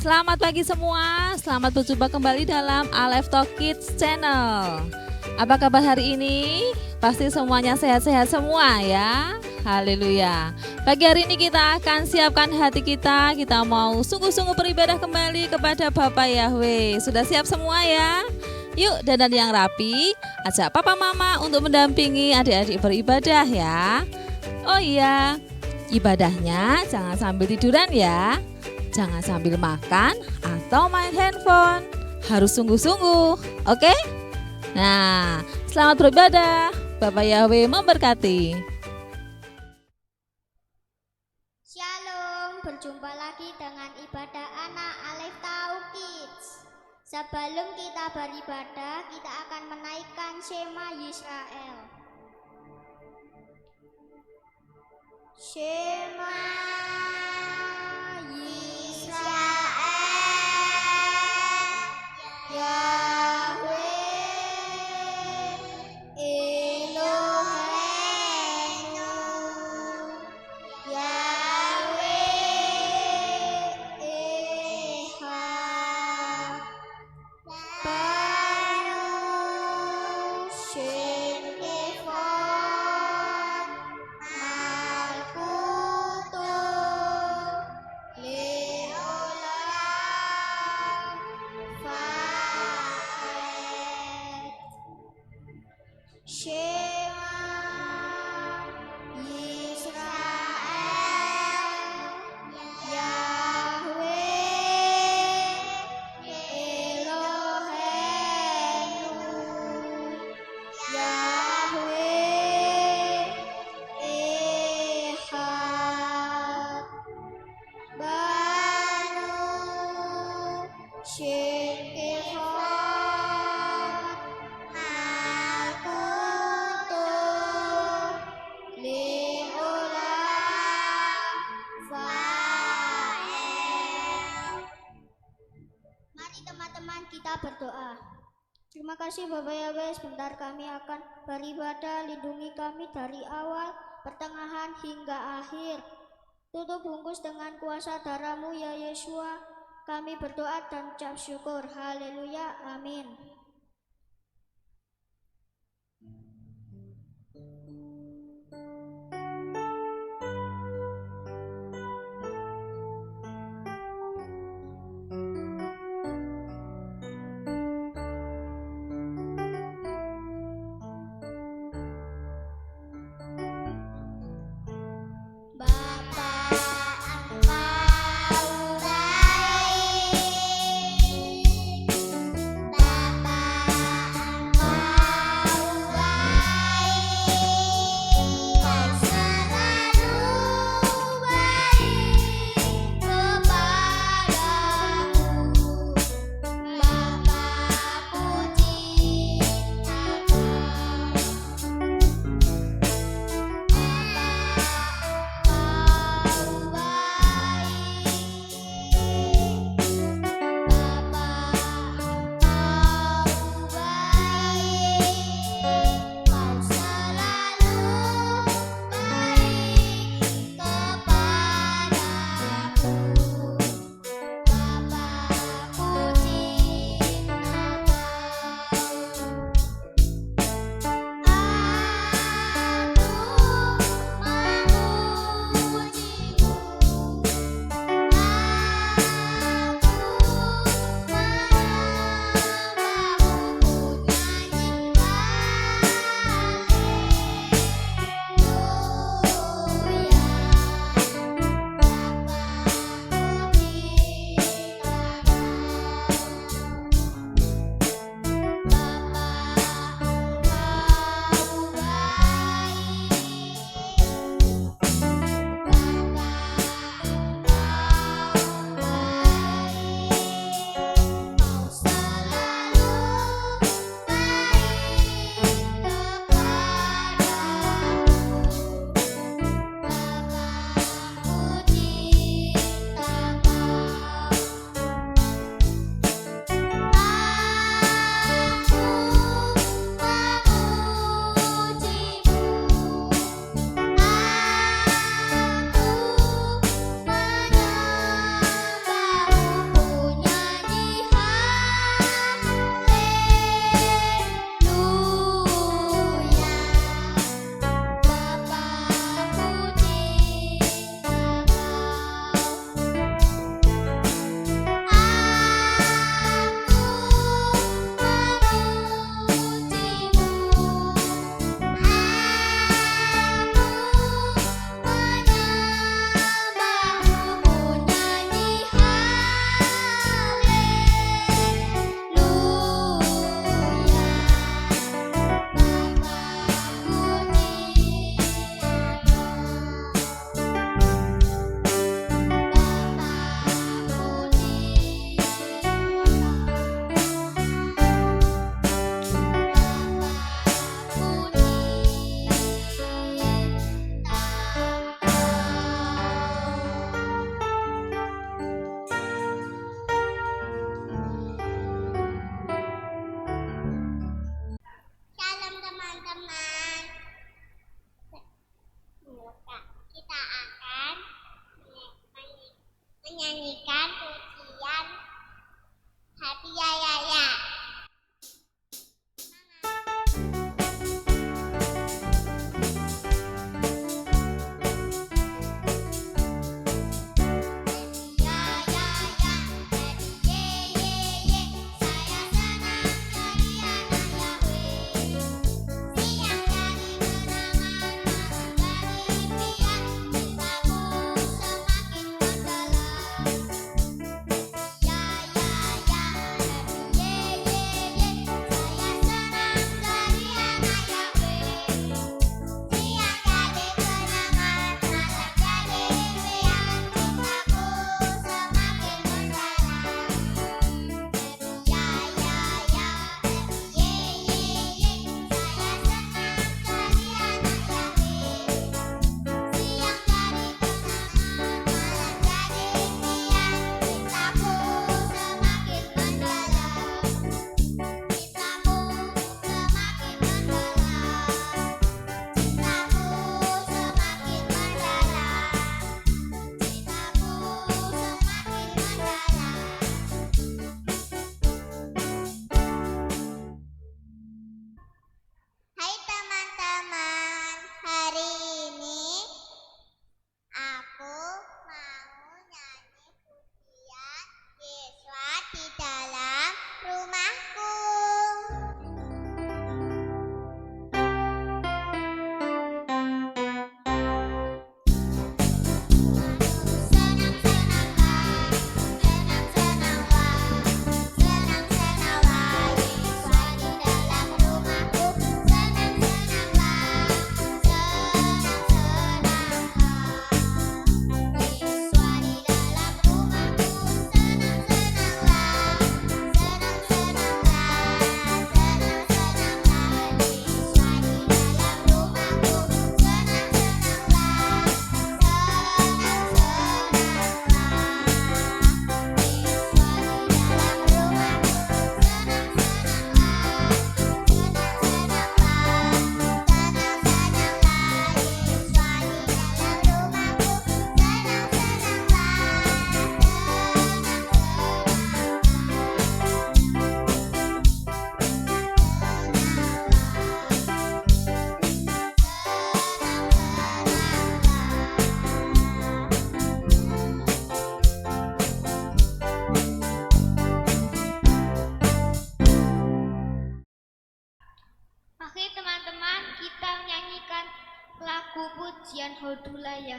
Selamat pagi semua, selamat berjumpa kembali dalam Alive Talk Kids Channel. Apa kabar hari ini? Pasti semuanya sehat-sehat semua ya. Haleluya. Pagi hari ini kita akan siapkan hati kita mau sungguh-sungguh beribadah kembali kepada Bapa Yahweh. Sudah siap semua ya? Yuk dandan yang rapi, ajak papa mama untuk mendampingi adik-adik beribadah ya. Oh iya, ibadahnya jangan sambil tiduran ya. Jangan sambil makan atau main handphone. Harus sungguh-sungguh, oke? Nah, selamat beribadah. Bapak Yahweh memberkati. Shalom, berjumpa lagi dengan ibadah anak Alive Talk Kids. Sebelum kita beribadah, kita akan menaikkan Shema Yisrael. Shema Yisrael, Yahweh Eloheinu, Yahweh Echad, Baruch Shem Kevod Malkuto Leolam Faed. Shema Yisrael, Yahweh Eloheinu, Yahweh Echad, Baruch Shem Kevod Malkuto Leolam Faed. Mari teman-teman kita berdoa. Terima kasih Bapak Yahweh, sebentar kami akan beribadah. Lindungi kami dari awal, pertengahan hingga akhir. Tutup bungkus dengan kuasa darah-Mu ya Yesua. Kami berdoa dan ucap syukur. Haleluya, amin. Bapa Engkau baik, Bapa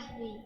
Yahweh.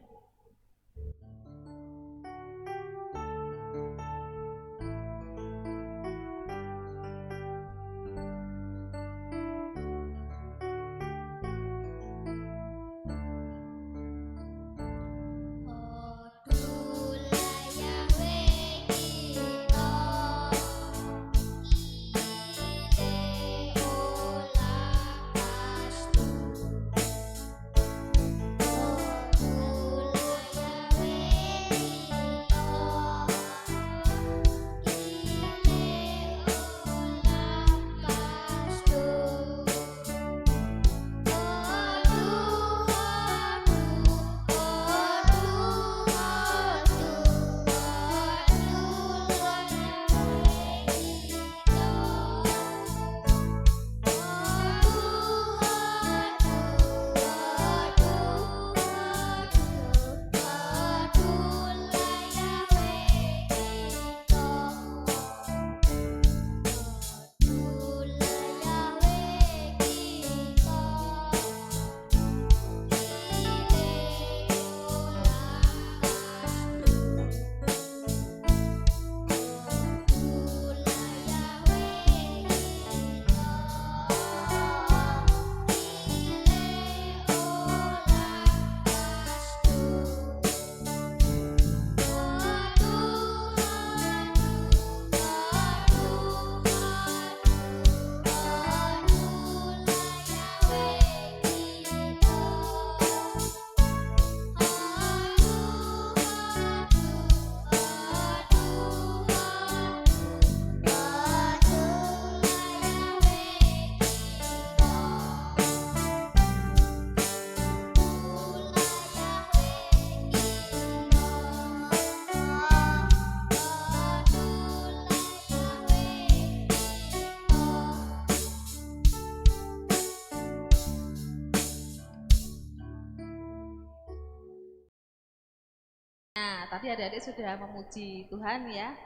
Nah, tadi adik-adik sudah memuji Tuhan ya.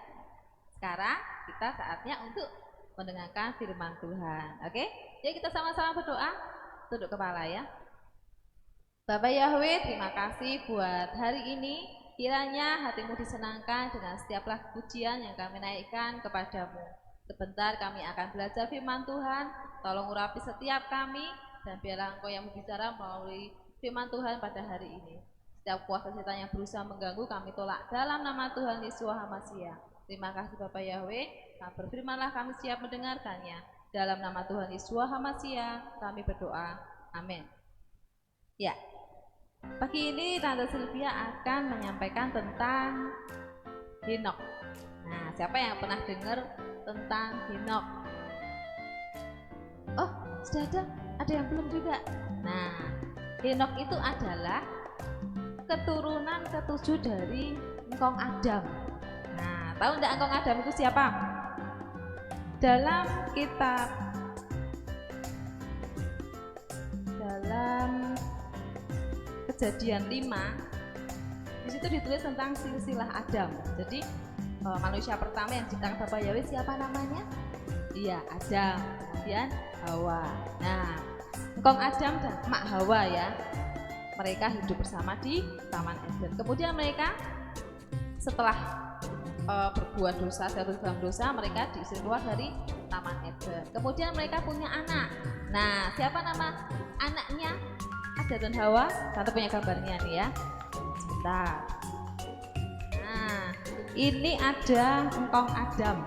Sekarang kita saatnya untuk mendengarkan firman Tuhan. Oke? Yuk kita sama-sama berdoa. Tunduk kepala ya. Bapak Yahweh, terima kasih buat hari ini. Kiranya hatimu disenangkan dengan setiap lagu pujian yang kami naikkan kepadamu. Sebentar kami akan belajar firman Tuhan. Tolong urapi setiap kami dan biarlah Engkau yang berbicara melalui firman Tuhan pada hari ini. Setiap kuasa setan yang berusaha mengganggu kami tolak dalam nama Tuhan Yesus HaMasiah. Terima kasih Bapak Yahweh, berfirmanlah kami siap mendengarkannya. Dalam nama Tuhan Yesus HaMasiah kami berdoa. Amin. Ya, pagi ini Tante Sylvia akan menyampaikan tentang Henokh. Nah, siapa yang pernah dengar tentang Henokh? Oh, sudah ada yang belum juga. Nah, Henokh itu adalah keturunan ketujuh dari Engkong Adam. Nah, tahu enggak Engkong Adam itu siapa? Dalam Kejadian 5 di situ ditulis tentang silsilah Adam. Jadi manusia pertama yang diciptakan Bapak Yahweh siapa namanya? Iya, Adam. Kemudian Hawa. Nah, Engkong Adam dan Mak Hawa ya. Mereka hidup bersama di Taman Eden. Kemudian mereka setelah berbuat dosa, dalam dosa, mereka diusir keluar dari Taman Eden. Kemudian mereka punya anak. Nah, siapa nama anaknya Adam dan Hawa? Tante punya gambarnya nih ya. Sebentar. Nah, ini ada Engkong Adam.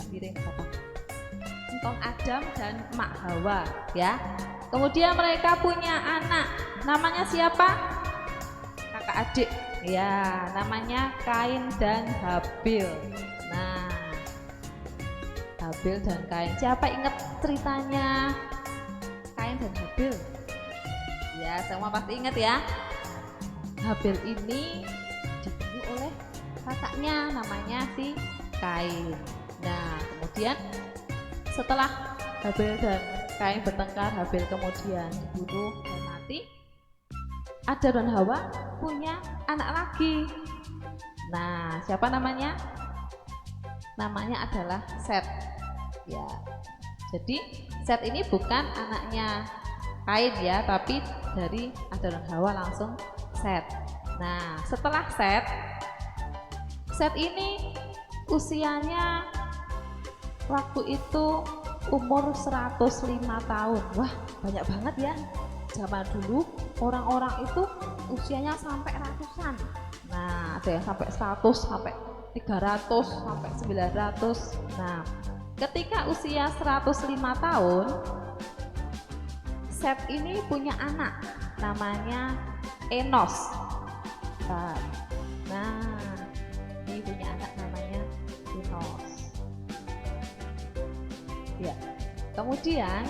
Piring apa? Engkong Adam dan Mak Hawa ya. Kemudian mereka punya anak, namanya siapa? Kakak adik, ya, namanya Kain dan Habil. Nah, Habil dan Kain, siapa ingat ceritanya Kain dan Habil? Ya, semua pasti ingat ya. Habil ini dibunuh oleh kakaknya, namanya si Kain. Nah, kemudian setelah Habil dan Kain bertengkar, Habil kemudian dibunuh dan mati. Adam dan Hawa punya anak lagi. Nah, siapa namanya? Namanya adalah Set. Ya. Jadi Set ini bukan anaknya Kain ya, tapi dari Adam dan Hawa langsung Set. Nah, setelah Set ini usianya waktu itu umur 105 tahun. Wah, banyak banget ya. Zaman dulu orang-orang itu usianya sampai ratusan. Nah, ada yang sampai 100, sampai 300, sampai 900. Nah, ketika usia 105 tahun, Set ini punya anak namanya Enos. Nah, ini punya anak namanya Enos. Ya. Kemudian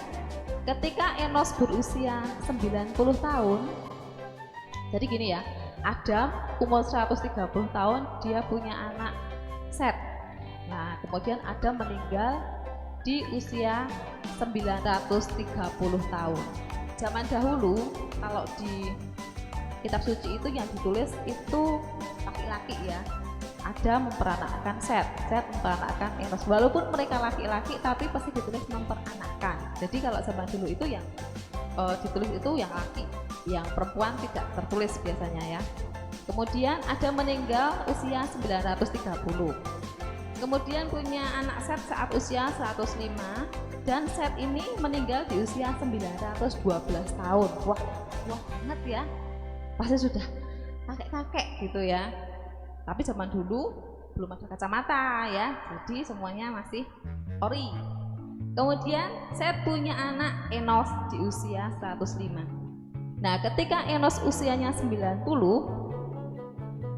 ketika Enos berusia 90 tahun, jadi gini ya, Adam umur 130 tahun dia punya anak Set. Nah, kemudian Adam meninggal di usia 930 tahun. Zaman dahulu kalau di kitab suci itu yang ditulis itu laki-laki ya. Adam memperanakkan Set memperanakkan Enos. Walaupun mereka laki-laki tapi pasti ditulis memperanakkan. Jadi kalau zaman dulu itu yang ditulis itu yang laki, yang perempuan tidak tertulis biasanya ya. Kemudian Adam meninggal usia 930. Kemudian punya anak Set saat usia 105 dan Set ini meninggal di usia 912 tahun. Wah banget ya. Pasti sudah kakek-kakek gitu ya. Tapi zaman dulu belum ada kacamata ya. Jadi semuanya masih ori. Kemudian Set punya anak Enos di usia 105. Nah, ketika Enos usianya 90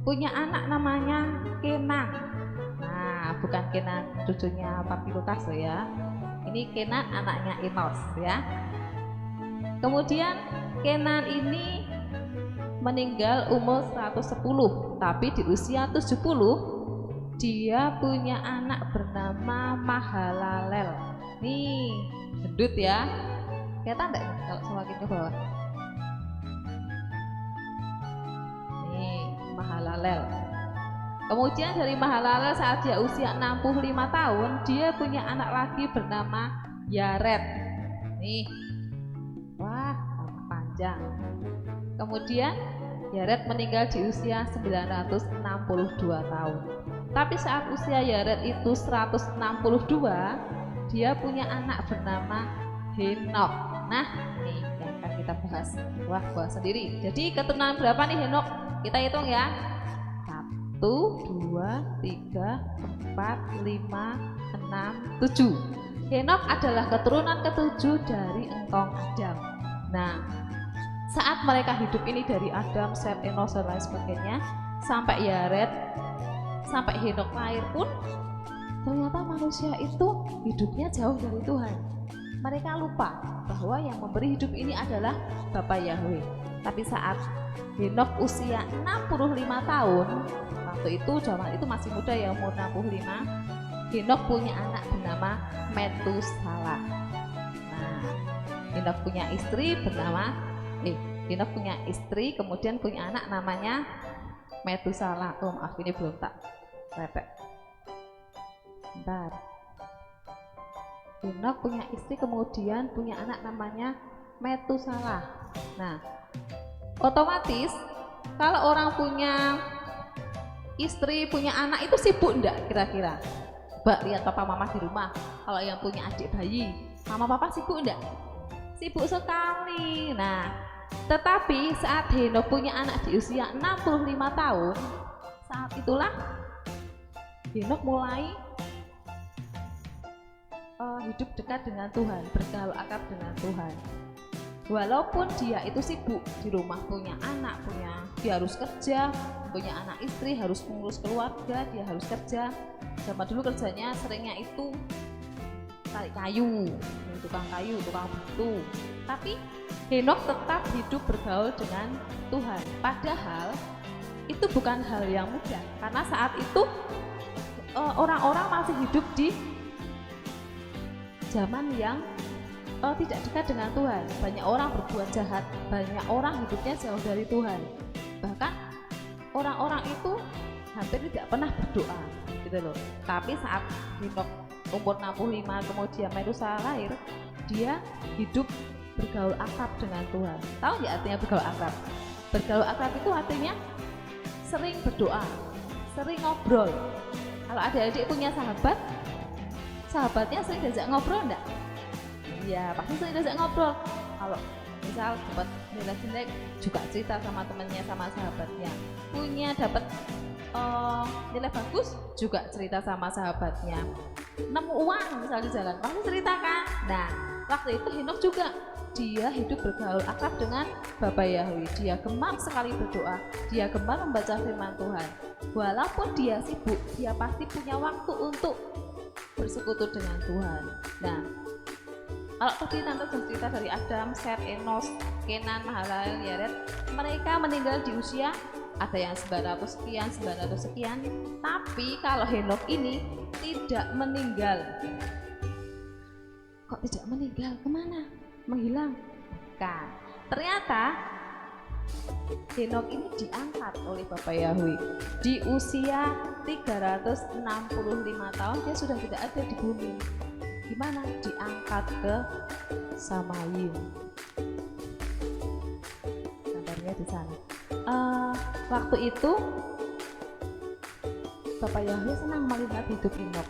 punya anak namanya Kenan. Bukan Kenan cucunya Papi Lukas loh ya. Ini Kenan anaknya Enos ya. Kemudian Kenan ini meninggal umur 110, tapi di usia 70 dia punya anak bernama Mahalalel. Nih, gendut ya. Kelihatan enggak kalau semakin ke bawah? Nih, Mahalalel. Kemudian dari Mahalalel saat dia usia 65 tahun, dia punya anak lagi bernama Yared. Nih, wah panjang. Kemudian Yared meninggal di usia 962 tahun. Tapi saat usia Yared itu 162, dia punya anak bernama Henok. Nah, ini yang akan kita bahas. Wah, bahas sendiri. Jadi keturunan berapa nih Henok? Kita hitung ya. 1, 2, 3, 4, 5, 6, 7. Henok adalah keturunan ketujuh dari engkong Adam. Nah, saat mereka hidup ini dari Adam, Set, Enos dan lain sebagainya sampai Yared, sampai Henok lahir pun ternyata manusia itu hidupnya jauh dari Tuhan. Mereka lupa bahwa yang memberi hidup ini adalah Bapa Yahweh. Tapi saat Henok usia 65 tahun, waktu itu zaman itu masih muda ya, umur 65, Henok punya anak bernama Metusalah. Nah, Henok punya istri bernama Henok punya istri, kemudian punya anak namanya Metusalah. Oh maaf, ini belum tak repek. Bentar. Henok punya istri, kemudian punya anak namanya Metusalah. Nah, otomatis kalau orang punya istri, punya anak itu sibuk enggak kira-kira? Mbak, lihat papa mama di rumah, kalau yang punya adik bayi, mama papa sibuk enggak? Sibuk sekali. Nah, tetapi saat Henok punya anak di usia 65 tahun, saat itulah Henok mulai hidup dekat dengan Tuhan, bergaul akrab dengan Tuhan. Walaupun dia itu sibuk di rumah, punya anak, dia harus kerja, punya anak istri, harus mengurus keluarga, dia harus kerja. Zaman dulu kerjanya seringnya itu tarik kayu, tukang kayu, tukang batu. Tapi Henok tetap hidup bergaul dengan Tuhan. Padahal itu bukan hal yang mudah, karena saat itu orang-orang masih hidup di zaman yang tidak dekat dengan Tuhan. Banyak orang berbuat jahat, banyak orang hidupnya jauh dari Tuhan. Bahkan orang-orang itu hampir tidak pernah berdoa, gitu loh. Tapi saat Henok umur 65 kemudian Metusalah lahir, dia hidup bergaul akrab dengan Tuhan. Tahu nggak artinya bergaul akrab? Bergaul akrab itu artinya sering berdoa, sering ngobrol. Kalau adik-adik punya sahabat, sahabatnya sering diajak ngobrol enggak? Iya, pasti sering diajak ngobrol. Kalau misal dapat nilai jelek juga cerita sama temennya, sama sahabatnya. Punya dapat nilai bagus juga cerita sama sahabatnya. Nemu uang misal di jalan pasti ceritakan. Nah, waktu itu Henokh juga dia hidup bergaul akrab dengan Bapa Yahweh. Dia gemar sekali berdoa, dia gemar membaca firman Tuhan. Walaupun dia sibuk, dia pasti punya waktu untuk bersekutu dengan Tuhan. Nah, kalau tadi tante cerita dari Adam, Set, Enos, Kenan, Mahalalel, Yared, mereka meninggal di usia ada yang 900 sekian, 900 sekian. Tapi kalau Henokh ini tidak meninggal. Kok tidak meninggal? Kemana? Menghilang? Bukan. Ternyata Henokh ini diangkat oleh Bapa Yahweh di usia 365 tahun. Dia sudah tidak ada di bumi. Gimana? Diangkat ke Samayim. Gambarnya di sana. Waktu itu Bapa Yahweh senang melihat hidup Henokh.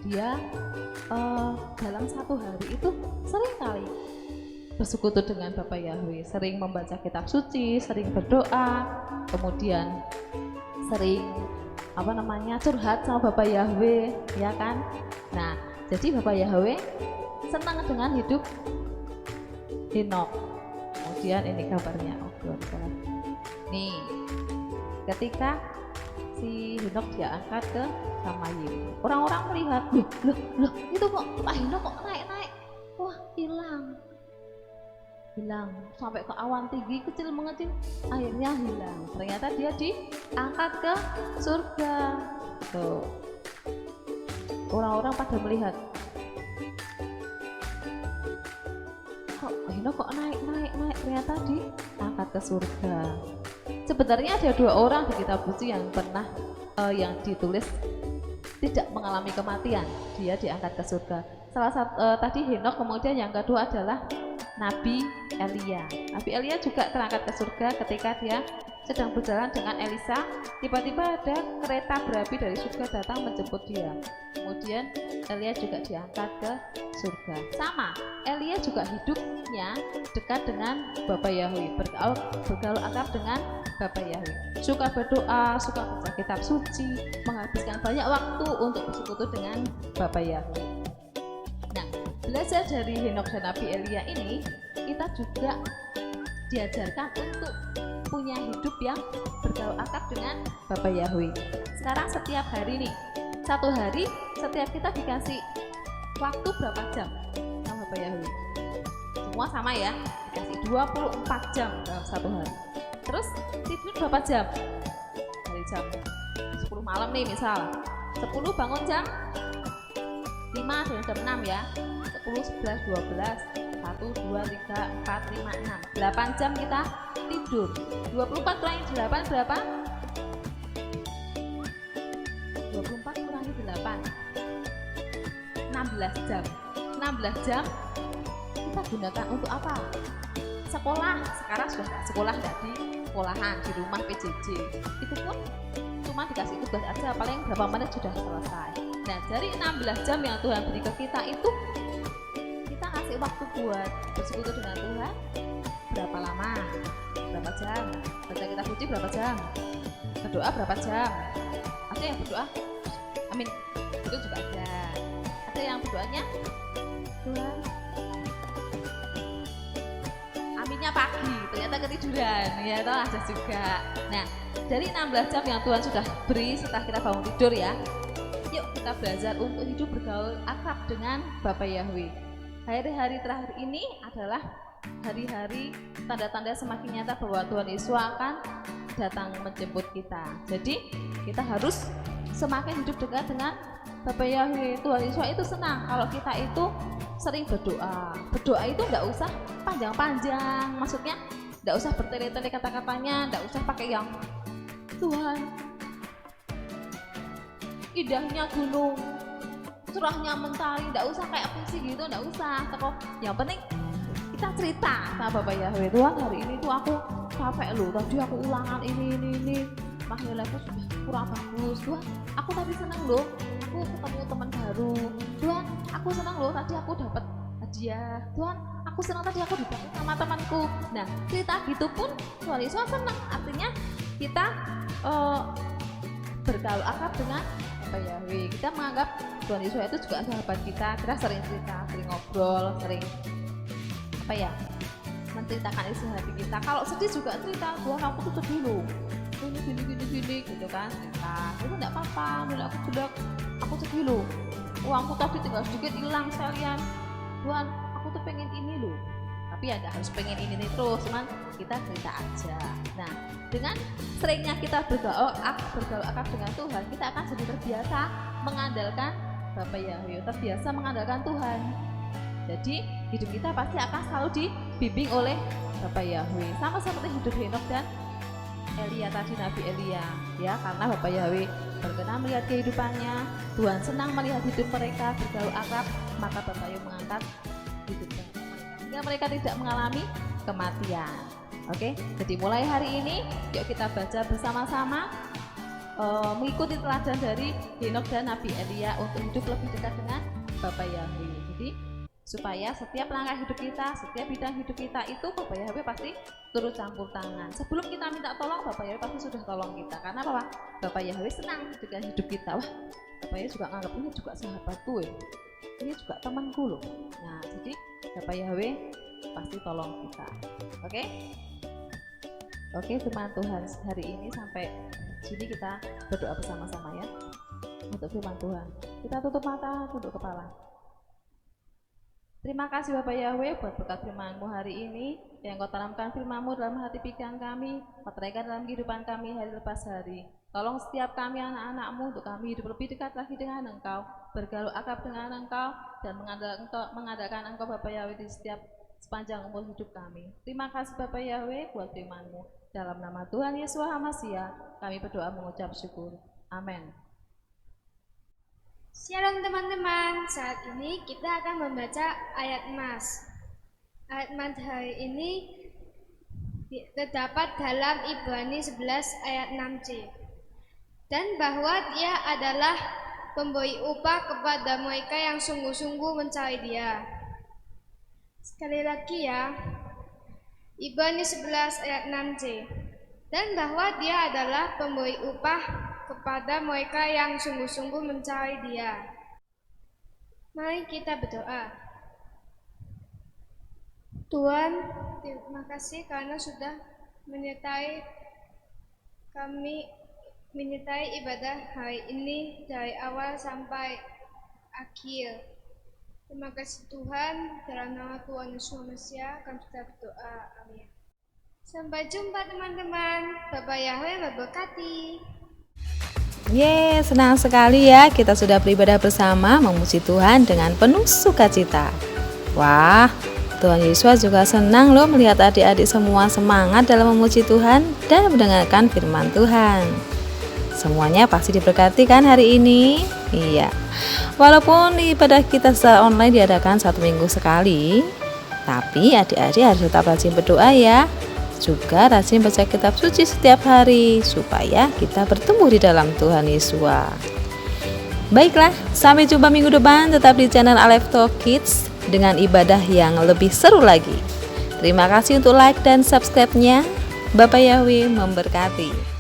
Dia dalam satu hari itu sering kali bersekutu dengan Bapa Yahweh, sering membaca kitab suci, sering berdoa, kemudian sering curhat sama Bapa Yahweh, ya kan? Nah, jadi Bapa Yahweh senang dengan hidup Henokh. Kemudian ini kabarnya, nih, ketika si Henokh dia angkat ke Samayim, orang-orang melihat, loh, itu kok Pak Henokh kok naik-naik, wah hilang sampai ke awan tinggi, kecil mengecil, akhirnya hilang. Ternyata dia diangkat ke surga. Tuh, orang-orang pada melihat, kok Henokh kok naik, ternyata diangkat ke surga. Sebenarnya ada dua orang di kitab suci yang pernah yang ditulis tidak mengalami kematian, dia diangkat ke surga. Salah satu tadi Henokh, kemudian yang kedua adalah Nabi Elia. Nabi Elia juga terangkat ke surga ketika dia sedang berjalan dengan Elisa. Tiba-tiba ada kereta berapi dari surga datang menjemput dia. Kemudian Elia juga diangkat ke surga. Sama, Elia juga hidupnya dekat dengan Bapa Yahweh, bergaul akrab dengan Bapa Yahweh. Suka berdoa, suka baca kitab suci, menghabiskan banyak waktu untuk bersekutu dengan Bapa Yahweh. Nah, belajar dari Henokh dan Nabi Elia ini, kita juga diajarkan untuk punya hidup yang bergaul akrab dengan Bapa Yahweh. Sekarang setiap hari nih, satu hari setiap kita dikasih waktu berapa jam sama Bapa Yahweh? Semua sama ya, dikasih 24 jam dalam satu hari. Terus tidur berapa jam? Dari jam 10 malam nih misal, 10 bangun jam 5 dan jam 6 ya, 10, 11, 12, 1, 2, 3, 4, 5, 6, 8 jam kita tidur. 24 kurangi 8 berapa? 24 kurangi 8, 16 jam. 16 jam kita gunakan untuk apa? Sekolah. Sekarang sudah nggak sekolah, nggak di sekolahan, di rumah PJJ. Itu pun cuma dikasih tugas aja, paling berapa menit sudah selesai. Nah, dari 16 jam yang Tuhan beri ke kita itu, kita ngasih waktu buat bersekutu dengan Tuhan berapa lama? Berapa jam? Baca kitab suci berapa jam? Berdoa berapa jam? Ada yang berdoa, amin, itu juga ada. Ada yang berdoanya, Tuhan, aminnya pagi, ternyata ketiduran, ya toh ada juga. Nah, dari 16 jam yang Tuhan sudah beri setelah kita bangun tidur ya, yuk kita belajar untuk hidup bergaul akrab dengan Bapa Yahweh. Hari-hari terakhir ini adalah hari-hari tanda-tanda semakin nyata bahwa Tuhan Yesus akan datang menjemput kita. Jadi kita harus semakin hidup dekat dengan Bapa Yahweh. Tuhan Yesus itu senang kalau kita itu sering berdoa. Berdoa itu enggak usah panjang-panjang, maksudnya enggak usah bertele-tele kata-katanya, enggak usah pakai yang Tuhan, indahnya gunung, cerahnya mentari, enggak usah kayak puisi gitu, enggak usah. Yang penting kita cerita sama Bapak Yahweh, Tuhan hari ini tuh aku capek loh, tadi aku ulangan ini nilaiku sudah kurang bagus. Tuhan, aku tadi senang loh, aku ketemu teman baru. Tuhan, aku senang loh, tadi aku dapat hadiah. Tuhan, aku senang tadi aku dibantu sama temanku. Nah, cerita gitu pun Tuhan Yesus senang. Artinya kita bergaul akrab dengan Bapak Yahweh. Kita menganggap Tuhan Yesus itu juga sahabat kita. Kita sering cerita, sering ngobrol, sering menceritakan isi hati kita. Kalau sedih juga cerita, Tuhan aku tuh sedih loh, gini gitu kan, cerita. Itu enggak apa-apa, dulu aku jelek, aku sedih loh, uangku tadi tinggal sedikit hilang sekalian. Tuhan, aku tuh pengen ini loh. Tapi ya nggak harus pengen ini terus, cuman kita cerita aja. Nah, dengan seringnya kita bergaul akrab dengan Tuhan, kita akan jadi terbiasa mengandalkan Bapak Yahweh, terbiasa mengandalkan Tuhan. Jadi hidup kita pasti akan selalu dibimbing oleh Bapak Yahweh, sama seperti hidup Henokh dan Elia tadi, Nabi Elia, ya, karena Bapak Yahweh berkenan melihat kehidupannya, Tuhan senang melihat hidup mereka bergaul akrab, maka Bapak Yahweh mengangkat hidup mereka hingga mereka tidak mengalami kematian. Oke, jadi mulai hari ini yuk kita baca bersama-sama, mengikuti teladan dari Henokh dan Nabi Elia untuk hidup lebih dekat dengan Bapak Yahweh. Jadi supaya setiap langkah hidup kita, setiap bidang hidup kita itu Bapak Yahweh pasti turut campur tangan. Sebelum kita minta tolong, Bapak Yahweh pasti sudah tolong kita. Karena apa? Bapak Yahweh senang dengan hidup kita. Wah, Bapak Yahweh juga nganggap ini juga sahabatku ya, ini juga temanku loh. Nah, jadi Bapak Yahweh pasti tolong kita. Oke, firman Tuhan hari ini sampai sini kita berdoa bersama-sama ya untuk firman Tuhan. Kita tutup mata, tunduk kepala. Terima kasih Bapak Yahweh buat berkat firman-Mu hari ini, yang Kau tanamkan firman-Mu dalam hati pikiran kami, meteraikan dalam kehidupan kami hari lepas hari. Tolong setiap kami anak-anak-Mu untuk kami hidup lebih dekat lagi dengan Engkau, bergaul akrab dengan Engkau, dan mengandalkan Engkau Bapak Yahweh di sepanjang umur hidup kami. Terima kasih Bapak Yahweh buat firman-Mu. Dalam nama Tuhan Yesus HaMasiah, kami berdoa mengucap syukur. Amin. Shalom teman-teman, saat ini kita akan membaca ayat emas. Ayat emas hari ini terdapat dalam Ibrani 11 ayat 6c. Dan bahwa Dia adalah pemberi upah kepada mereka yang sungguh-sungguh mencari Dia. Sekali lagi ya, Ibrani 11 ayat 6c. Dan bahwa Dia adalah pemberi upah kepada mereka yang sungguh-sungguh mencari Dia. Mari kita berdoa. Tuhan, terima kasih karena sudah menyertai kami, menyertai ibadah hari ini dari awal sampai akhir. Terima kasih Tuhan, dalam nama Tuhan Yesus Mesias kami sudah berdoa. Amin. Sampai jumpa teman-teman. Bapak Yahweh memberkati. Senang sekali ya kita sudah beribadah bersama memuji Tuhan dengan penuh sukacita. Wah, Tuhan Yesus juga senang loh melihat adik-adik semua semangat dalam memuji Tuhan dan mendengarkan firman Tuhan. Semuanya pasti diberkati kan hari ini? Iya. Walaupun ibadah kita secara online diadakan 1 minggu sekali, tapi adik-adik harus tetap rajin berdoa ya. Juga rajin baca kitab suci setiap hari supaya kita bertumbuh di dalam Tuhan Yesus. Baiklah, sampai jumpa minggu depan tetap di channel Aleph Talk Kids dengan ibadah yang lebih seru lagi. Terima kasih untuk like dan subscribe-nya. Bapak Yahweh memberkati.